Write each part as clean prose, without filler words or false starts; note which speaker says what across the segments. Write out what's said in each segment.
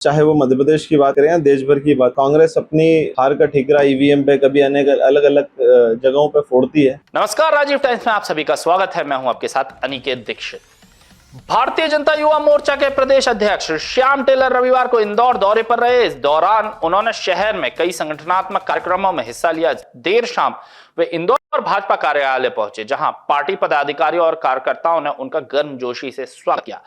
Speaker 1: चाहे वो मध्य प्रदेश की बात करें या देश भर की बात, कांग्रेस अपनी हार का ठिकरा ईवीएम पे कभी अनेक अलग अलग जगहों पे फोड़ती है।
Speaker 2: नमस्कार, राजीव टाइम्स में आप सभी का स्वागत है। मैं हूं आपके साथ अनिकेत दीक्षित। भारतीय जनता युवा मोर्चा के प्रदेश अध्यक्ष श्याम टेलर रविवार को इंदौर दौरे पर रहे। इस दौरान उन्होंने शहर में कई संगठनात्मक कार्यक्रमों में हिस्सा लिया। देर शाम वे इंदौर भाजपा कार्यालय पहुंचे, जहां पार्टी पदाधिकारियों और कार्यकर्ताओं ने उनका गर्मजोशी से स्वागत किया।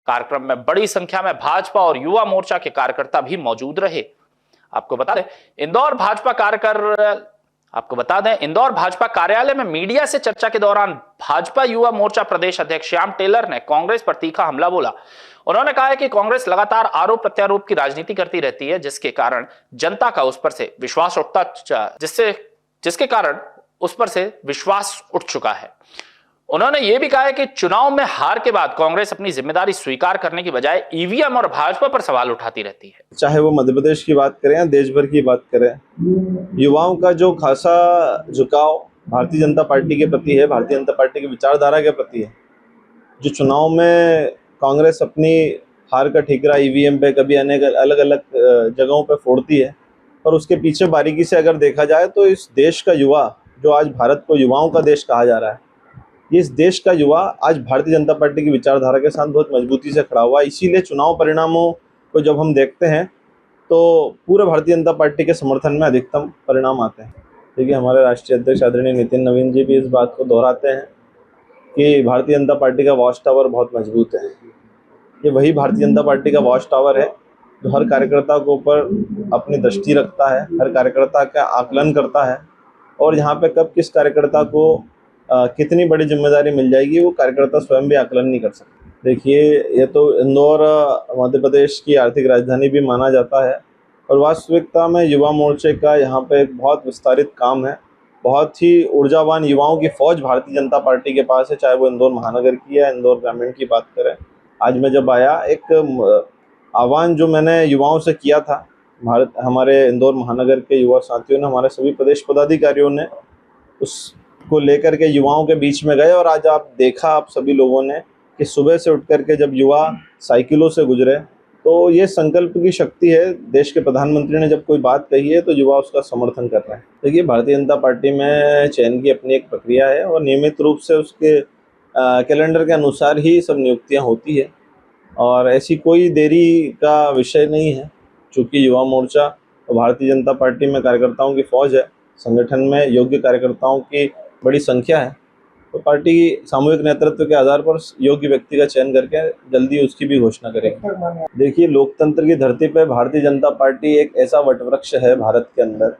Speaker 2: कार्यक्रम में बड़ी संख्या में भाजपा और युवा मोर्चा के कार्यकर्ता भी मौजूद रहे। आपको बता दें, इंदौर भाजपा कार्यालय में मीडिया से चर्चा के दौरान भाजपा युवा मोर्चा प्रदेश अध्यक्ष श्याम टेलर ने कांग्रेस पर तीखा हमला बोला। उन्होंने कहा है कि कांग्रेस लगातार आरोप प्रत्यारोप की राजनीति करती रहती है, जिसके कारण जनता का उस पर से विश्वास उठ चुका है। उन्होंने यह भी कहा है कि चुनाव में हार के बाद कांग्रेस अपनी जिम्मेदारी स्वीकार करने की बजाय ईवीएम और भाजपा पर सवाल उठाती रहती है।
Speaker 1: चाहे वो मध्य प्रदेश की बात करें या देश भर की बात करें, युवाओं का जो खासा झुकाव भारतीय जनता पार्टी के प्रति है, भारतीय जनता पार्टी की विचारधारा के प्रति है। जो चुनाव में कांग्रेस अपनी हार का ठिकरा ईवीएम पे कभी अनेक अलग अलग जगहों पे फोड़ती है, और उसके पीछे बारीकी से अगर देखा जाए तो इस देश का युवा, जो आज भारत को युवाओं का देश कहा जा रहा है, इस देश का युवा आज भारतीय जनता पार्टी की विचारधारा के साथ बहुत मजबूती से खड़ा हुआ। इसीलिए चुनाव परिणामों को जब हम देखते हैं तो पूरे भारतीय जनता पार्टी के समर्थन में अधिकतम परिणाम आते हैं। देखिए, हमारे राष्ट्रीय अध्यक्ष आदरणीय नितिन नवीन जी भी इस बात को दोहराते हैं कि भारतीय जनता पार्टी का वॉच टावर बहुत मजबूत है। ये वही भारतीय जनता पार्टी का वॉच टावर है जो हर कार्यकर्ता के ऊपर अपनी दृष्टि रखता है, हर कार्यकर्ता का आकलन करता है, और यहाँ पे कब किस कार्यकर्ता को कितनी बड़ी जिम्मेदारी मिल जाएगी वो कार्यकर्ता स्वयं भी आकलन नहीं कर सकते। देखिए, ये तो इंदौर मध्य प्रदेश की आर्थिक राजधानी भी माना जाता है, और वास्तविकता में युवा मोर्चे का यहाँ पे एक बहुत विस्तारित काम है। बहुत ही ऊर्जावान युवाओं की फौज भारतीय जनता पार्टी के पास है, चाहे वो इंदौर महानगर की या इंदौर ग्रामीण की बात करें। आज मैं जब आया, एक आह्वान जो मैंने युवाओं से किया था, हमारे इंदौर महानगर के युवा साथियों ने, हमारे सभी प्रदेश पदाधिकारियों ने उसको लेकर के युवाओं के बीच में गए। और आज आप सभी लोगों ने कि सुबह से उठ करके जब युवा साइकिलों से गुजरे, तो ये संकल्प की शक्ति है। देश के प्रधानमंत्री ने जब कोई बात कही है तो युवा उसका समर्थन कर रहे हैं। देखिए, भारतीय जनता पार्टी में चयन की अपनी एक प्रक्रिया है, और नियमित रूप से उसके कैलेंडर के अनुसार ही सब नियुक्तियां होती है, और ऐसी कोई देरी का विषय नहीं है। चूँकि युवा मोर्चा और भारतीय जनता पार्टी में कार्यकर्ताओं की फौज है, संगठन में योग्य कार्यकर्ताओं की बड़ी संख्या है, तो पार्टी सामूहिक नेतृत्व के आधार पर योग्य व्यक्ति का चयन करके जल्दी उसकी भी घोषणा करेगी। देखिए, लोकतंत्र की धरती पर भारतीय जनता पार्टी एक ऐसा वटवृक्ष है भारत के अंदर,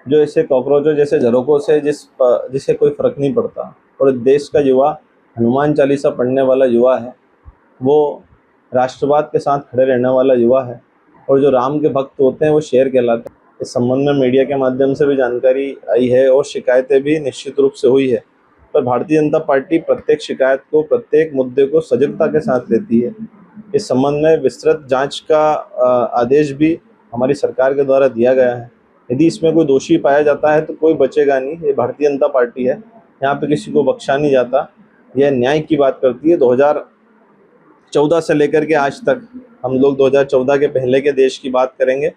Speaker 1: जो ऐसे कॉकरोचों जैसे झरोकों से जिसे कोई फर्क नहीं पड़ता। और देश का युवा हनुमान चालीसा पढ़ने वाला युवा है, वो राष्ट्रवाद के साथ खड़े रहने वाला युवा है, और जो राम के भक्त होते हैं वो शेर कहलाते हैं। इस संबंध में मीडिया के माध्यम से भी जानकारी आई है, और शिकायतें भी निश्चित रूप से हुई है। पर भारतीय जनता पार्टी प्रत्येक शिकायत को, प्रत्येक मुद्दे को सजगता के साथ लेती है। इस संबंध में विस्तृत जांच का आदेश भी हमारी सरकार के द्वारा दिया गया है। यदि इसमें कोई दोषी पाया जाता है तो कोई बचेगा नहीं। ये भारतीय जनता पार्टी है, यहाँ पे किसी को बख्शा नहीं जाता। यह न्याय की बात करती है। 2014 से लेकर के आज तक, हम लोग 2014 के पहले के देश की बात करेंगे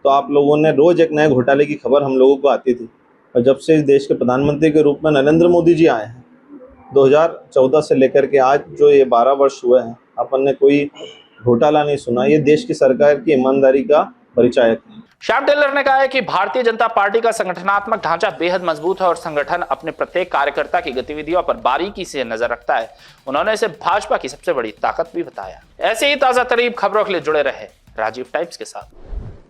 Speaker 1: तो आप लोगों ने रोज एक नए घोटाले की खबर हम लोगों को आती थी। और जब से इस देश के प्रधानमंत्री के रूप में नरेंद्र मोदी जी आए हैं, 2014 से लेकर के आज जो ये 12 वर्ष हुए हैं, अपन ने कोई घोटाला नहीं सुना। ये देश की सरकार की ईमानदारी का परिचायक है।
Speaker 2: श्याम टेलर ने कहा है कि भारतीय जनता पार्टी का संगठनात्मक ढांचा बेहद मजबूत है, और संगठन अपने प्रत्येक कार्यकर्ता की गतिविधियों पर बारीकी से नजर रखता है। उन्होंने इसे भाजपा की सबसे बड़ी ताकत भी बताया। ऐसे ही ताजा तरीन खबरों के लिए जुड़े रहे राजीव टाइम्स के साथ।